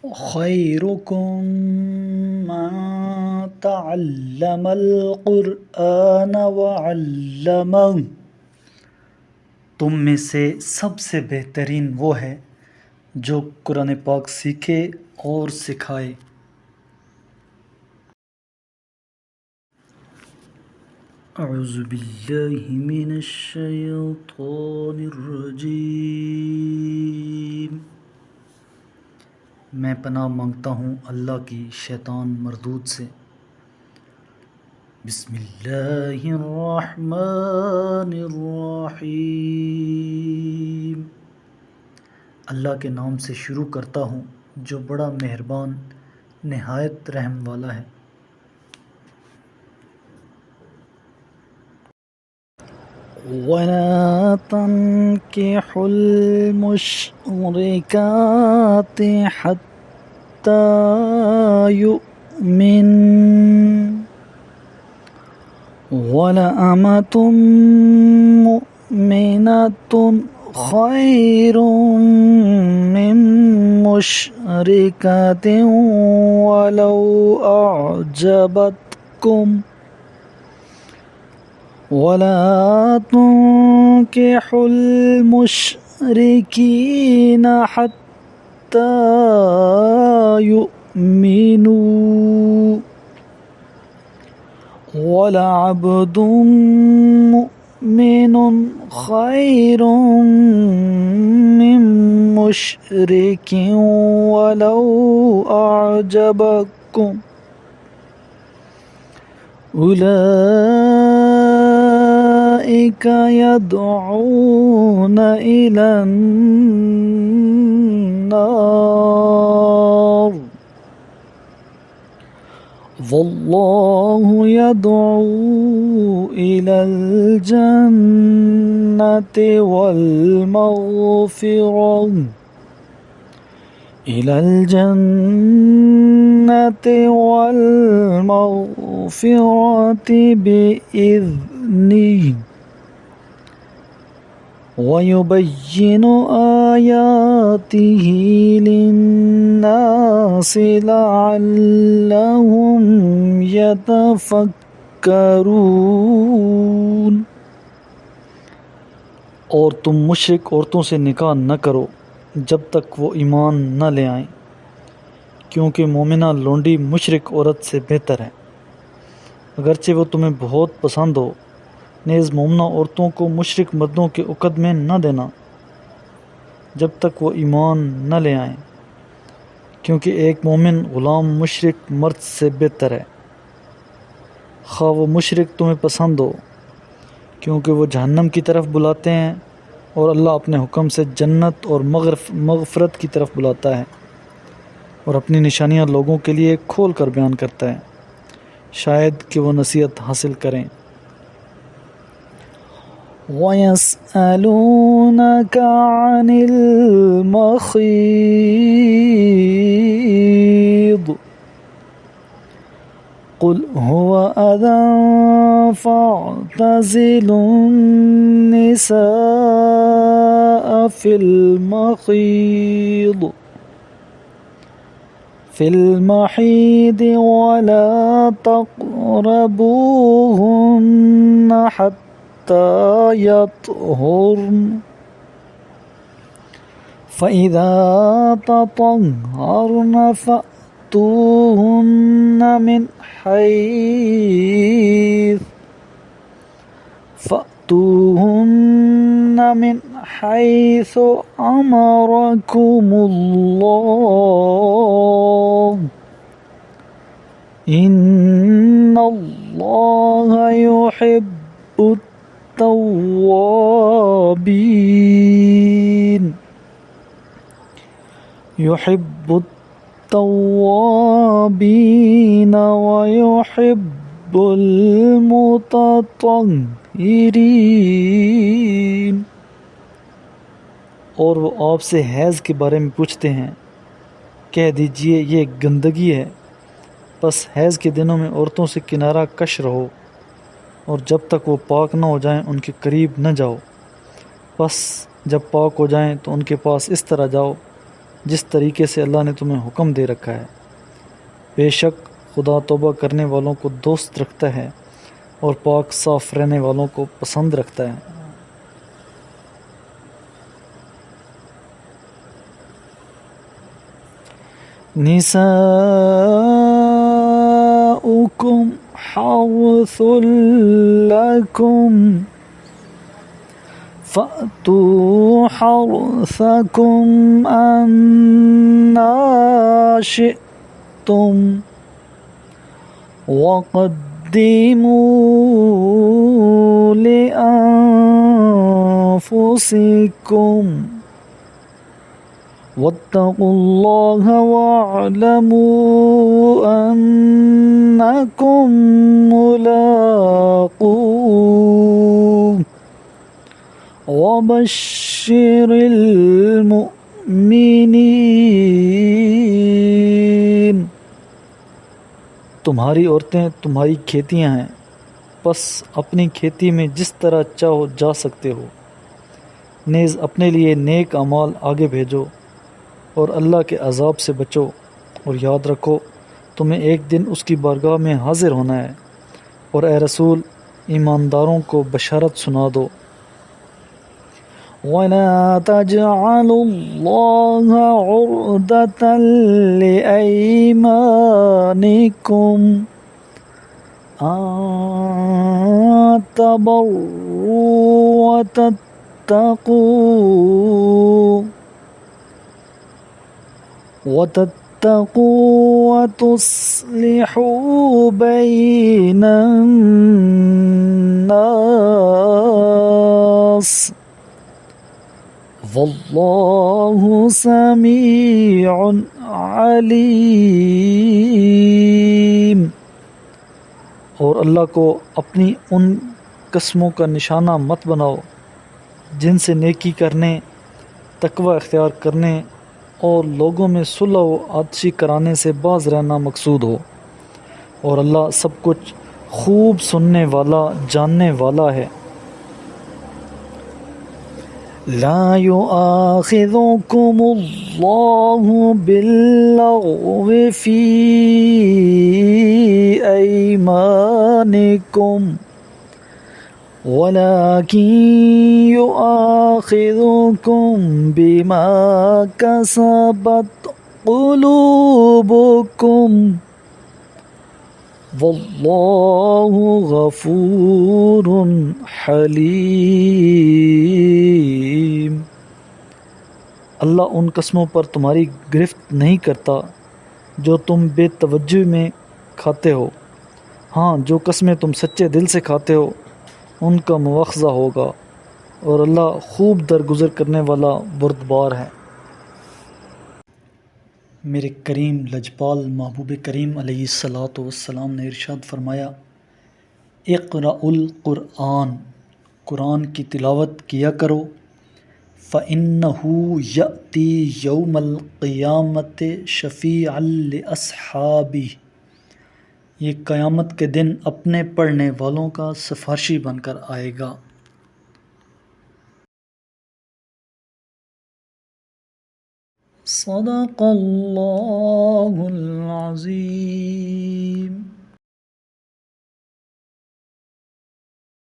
खैरुकुम मन तअल्लमल कुरआन व अल्लमह। तुम में से सबसे बेहतरीन वो है जो कुरान पाक सीखे और सिखाए। अऊज़ु बिल्लाहि मिनश शैतानिर रजीम। मैं पनाह मांगता हूँ अल्लाह की शैतान मरदूद से। बिस्मिल्लाहिर्रहमानिर्रहीम। अल्लाह के नाम से शुरू करता हूँ जो बड़ा मेहरबान निहायत रहम वाला है। वला तन्किहुल मुश्रिकाति हत्ता युमिन वला अमतुम मुमिनतुन खैरुम मिन मुश्रिकातिन वलौ अअजबतकुम वला तुन्किहुल मुश्रिकीन हत्ता युमिनू वला अब्दुम मुमिनुन खैरुम मिन मुश्रिकिन वलौ अअजबकुम उलाइका यदऊन इलन नार वल्लाहु यदऊ इलल जन्नति वल मग़फ़िरह इलल जन्नति वल मग़फ़िरति बिइज़्निही वयुबय्यिनु आयातिही लिन्नासि लअल्लहुम यतफ़क्करून। और तुम मुश्रिक औरतों से निकाह न करो जब तक वो ईमान न ले आएं, क्योंकि मोमिना लोंडी मुशरिक औरत से बेहतर है, अगरचे वो तुम्हें बहुत पसंद हो। नेज़ मोमिना औरतों को मुशरिक मर्दों के उक़द में न देना जब तक वो ईमान न ले आएं, क्योंकि एक मोमिन ग़ुलाम मुशरिक मर्द से बेहतर है, खा वो मुशरिक तुम्हें पसंद हो, क्योंकि वो जहन्नम की तरफ बुलाते हैं और अल्लाह अपने हुक्म से जन्नत और मग़फ़िरत की तरफ बुलाता है और अपनी निशानियाँ लोगों के लिए खोल कर बयान करता है, शायद कि वो नसीहत हासिल करें। वयस्अलूनक अनिल मख़ीद क़ुल हुवा अज़न फ़अ्तज़िलुन निसाअ फ़िल महीद वला तक़रबूहुन्न हत्ता यत्हुरन फ़इज़ा तطهरन फ़अतूहुन्न मिन حيث أمركم الله إن الله يحب التوابين ويحب المتطهرين। और वो आपसे हैज़ के बारे में पूछते हैं, कह दीजिए ये गंदगी है, बस हैज़ के दिनों में औरतों से किनारा कश रहो और जब तक वो पाक न हो जाएं उनके करीब न जाओ, बस जब पाक हो जाएं तो उनके पास इस तरह जाओ जिस तरीके से अल्लाह ने तुम्हें हुक्म दे रखा है। बेशक खुदा तौबा करने वालों को दोस्त रखता है और पाक साफ रहने वालों को पसंद रखता है। निसाउकुम हर्थुल लकुम फ़अतू हर्थकुम अन्ना शिअ्तुम वक़द्दिमू लिअन्फुसिकुम वत्तक़ुल्लाह वअलमू अन्नकुम मुलाक़ूह वबश्शिरिल मुमिनीन। तुम्हारी औरतें तुम्हारी खेतियां हैं, बस अपनी खेती में जिस तरह चाहो जा सकते हो। नेज़ अपने लिए नेक अमाल आगे भेजो और अल्लाह के अज़ाब से बचो, और याद रखो तुम्हें एक दिन उसकी बारगाह में हाजिर होना है। और ए रसूल, ईमानदारों को बशारत सुना दो। वला तजअलुल्लाह उर्दतन लिअयमानिकुम अन तबर्रू वतत्तकू वतुस्लिहू बैनन्नास वल्लाहु समीउन अलीम। और अल्लाह को अपनी उन कस्मों का निशाना मत बनाओ जिनसे नेकी करने, तकवा इख्तियार करने और लोगों में सुलह व आतशी कराने से बाज रहना मकसूद हो। और अल्लाह सब कुछ खूब सुनने वाला, जानने वाला है। ला युआखिज़ुकुमुल्लाहु बिल्लग़्वि फ़ी अयमानिकुम वलाकिन युआखिज़ुकुम बिमा कसबत क़ुलूबुकुम वल्लाहु गफूरुन हलीम। अल्लाह उन कस्मों पर तुम्हारी गिरफ्त नहीं करता जो तुम बेतवज्जुही में खाते हो। हाँ, जो कस्में तुम सच्चे दिल से खाते हो उनका मुआवजा होगा, और अल्लाह खूब दरगुजर करने वाला बुरदबार है। मेरे करीम लजपाल महबूब करीम अलैहिस्सलातु वस्सलाम ने इरशाद फरमाया, इक़राउल क़ुरआन, कुरान की तिलावत किया करो। फ़इन्नहु यअती यौमल क़ियामति शफ़ीअल लिअस्हाबिही, ये क़यामत के दिन अपने पढ़ने वालों का सिफारशी बनकर आएगा। सदक़ल्लाहुल अज़ीम।